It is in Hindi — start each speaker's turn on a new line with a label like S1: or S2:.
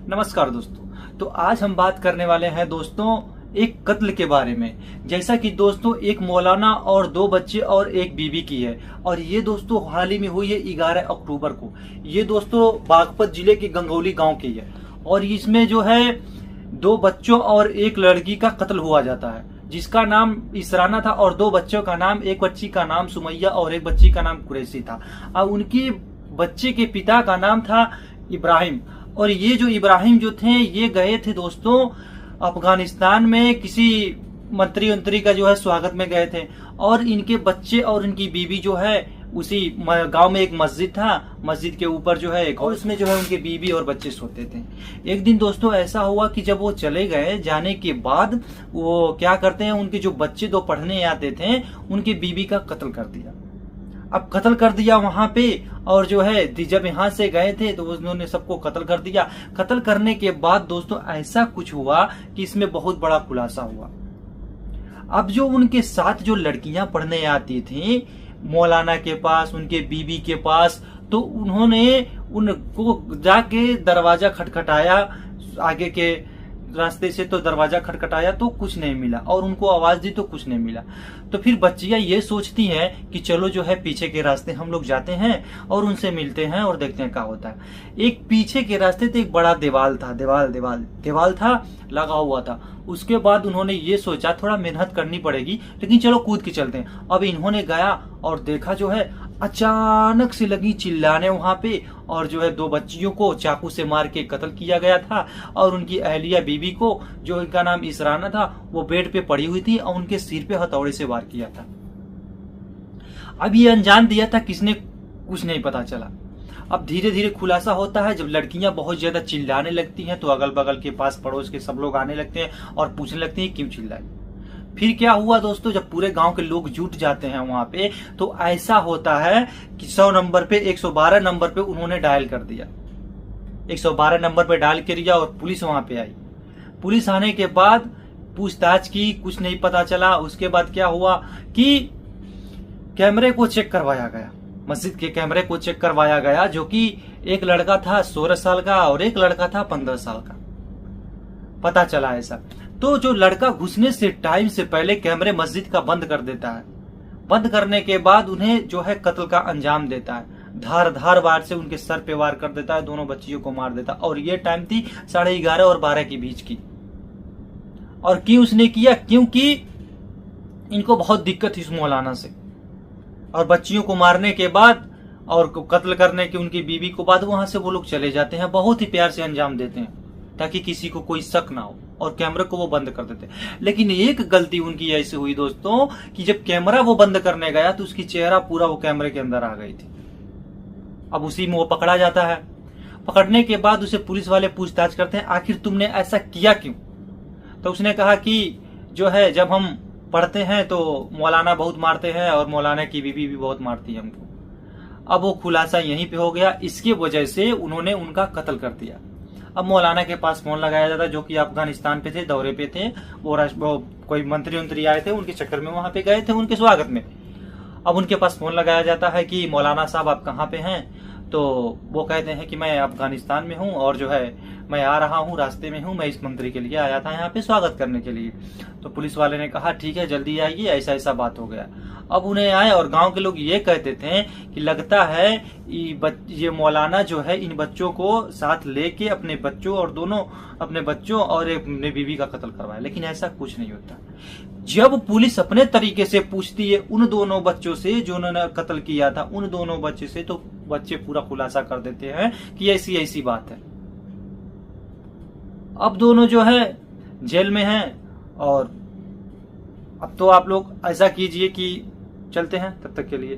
S1: नमस्कार दोस्तों। तो आज हम बात करने वाले हैं दोस्तों एक कत्ल के बारे में। जैसा कि दोस्तों एक मौलाना और 2 बच्चे और एक बीवी की है और ये दोस्तों हाल ही में हुई है 11 अक्टूबर को। ये दोस्तों बागपत जिले के गंगौली गांव की है और इसमें जो है 2 बच्चों और एक लड़की का कत्ल हुआ जाता है जिसका नाम इसराना था और 2 बच्चों का नाम, एक बच्ची का नाम सुमैया और एक बच्ची का नाम कुरैशी था। अब उनकी बच्चे के पिता का नाम था इब्राहिम और ये जो इब्राहिम जो थे ये गए थे दोस्तों अफगानिस्तान में किसी मंत्री का जो है स्वागत में गए थे और इनके बच्चे और इनकी बीवी जो है उसी गांव में एक मस्जिद था, मस्जिद के ऊपर जो है एक और उसमें जो है उनके बीवी और बच्चे सोते थे। एक दिन दोस्तों ऐसा हुआ कि जब वो चले गए जाने के बाद वो क्या करते हैं, उनके जो बच्चे 2 पढ़ने आते थे उनकी बीवी का कत्ल कर दिया। अब कत्ल कर दिया वहां पे और जो है जब यहाँ से गए थे तो उन्होंने सबको कत्ल कर दिया। कत्ल करने के बाद दोस्तों ऐसा कुछ हुआ कि इसमें बहुत बड़ा खुलासा हुआ। अब जो उनके साथ जो लड़कियां पढ़ने आती थी मौलाना के पास, उनके बीबी के पास, तो उन्होंने उनको जाके दरवाजा खटखटाया, आगे के रास्ते से तो दरवाजा खटखटाया तो कुछ नहीं मिला और उनको आवाज दी तो कुछ नहीं मिला। तो फिर बच्चियां ये सोचती हैं कि चलो जो है पीछे के रास्ते हम लोग जाते हैं और उनसे मिलते हैं और देखते हैं क्या होता है। एक पीछे के रास्ते तो एक बड़ा दीवाल था, दीवाल था लगा हुआ था। उसके बाद उन्होंने ये सोचा थोड़ा मेहनत करनी पड़ेगी लेकिन चलो कूद के चलते हैं। अब इन्होंने गया और देखा जो है अचानक से लगी चिल्लाने वहां पे और जो है 2 बच्चियों को चाकू से मार के कत्ल किया गया था और उनकी अहलिया बीबी को जो इनका नाम इसराना था वो बेड पे पड़ी हुई थी और उनके सिर पे हथौड़े से वार किया था। अब ये अंजाम दिया था किसने कुछ नहीं पता चला। अब धीरे धीरे खुलासा होता है। जब लड़कियां बहुत ज्यादा चिल्लाने लगती हैं तो अगल बगल के पास पड़ोस के सब लोग आने लगते हैं और पूछने लगते हैं क्यों चिल्लाई। फिर क्या हुआ दोस्तों, जब पूरे गांव के लोग जुट जाते हैं वहां पे तो ऐसा होता है कि 100 नंबर पे 112 नंबर पे उन्होंने डायल कर दिया। 112 नंबर पे डायल कर दिया और पुलिस वहां पे आई। पुलिस आने के बाद पूछताछ की, कुछ नहीं पता चला। उसके बाद क्या हुआ कि कैमरे को चेक करवाया गया, मस्जिद के कैमरे को चेक करवाया गया जो कि एक लड़का था 16 साल का और एक लड़का था 15 साल का। पता चला ऐसा। तो जो लड़का घुसने से टाइम से पहले कैमरे मस्जिद का बंद कर देता है। बंद करने के बाद उन्हें जो है कत्ल का अंजाम देता है। धार वार से उनके सर पे वार कर देता है, दोनों बच्चियों को मार देता। और ये टाइम थी 11:30 और 12 के बीच की। और क्यों उसने किया? क्योंकि इनको बहुत दिक्कत थी इस मौलाना से और बच्चियों को मारने के बाद और कत्ल करने की उनकी बीवी को बाद वहां से वो लोग चले जाते हैं। बहुत ही प्यार से अंजाम देते हैं ताकि किसी को कोई शक ना हो और कैमरे को वो बंद कर देते। लेकिन एक गलती उनकी ऐसी हुई दोस्तों कि जब कैमरा वो बंद करने गया तो उसकी चेहरा पूरा वो कैमरे के अंदर आ गई थी। अब उसी में वो पकड़ा जाता है। पकड़ने के बाद उसे पुलिस वाले पूछताछ करते हैं आखिर तुमने ऐसा किया क्यों? तो उसने कहा कि जो है जब हम पढ़ते हैं तो मौलाना बहुत मारते हैं और मौलाना की बीवी भी बहुत मारती है हमको। अब वो खुलासा यहीं पे हो गया। इसकी वजह से उन्होंने उनका कत्ल कर दिया। अब मौलाना के पास फोन लगाया जाता जो कि अफगानिस्तान पे थे, दौरे पे थे। वो कोई मंत्री आए थे, उनके चक्कर में वहां पे गए थे उनके स्वागत में। अब उनके पास फोन लगाया जाता है कि मौलाना साहब आप कहाँ पे हैं? तो वो कहते हैं कि मैं अफगानिस्तान में हूँ और जो है मैं आ रहा हूँ, रास्ते में हूँ, मैं इस मंत्री के लिए आया था यहाँ पे स्वागत करने के लिए। तो पुलिस वाले ने कहा ठीक है जल्दी आइए, ऐसा बात हो गया। अब उन्हें आए और गांव के लोग ये कहते थे कि लगता है ये मौलाना जो है इन बच्चों को साथ लेके अपने बच्चों और अपने बीवी का कत्ल करवाया। लेकिन ऐसा कुछ नहीं होता। जब पुलिस अपने तरीके से पूछती है उन दोनों बच्चों से जो उन्होंने कत्ल किया था, उन दोनों बच्चे से, तो बच्चे पूरा खुलासा कर देते हैं कि ऐसी बात है। अब दोनों जो है जेल में हैं और अब तो आप लोग ऐसा कीजिए कि चलते हैं, तब तक के लिए।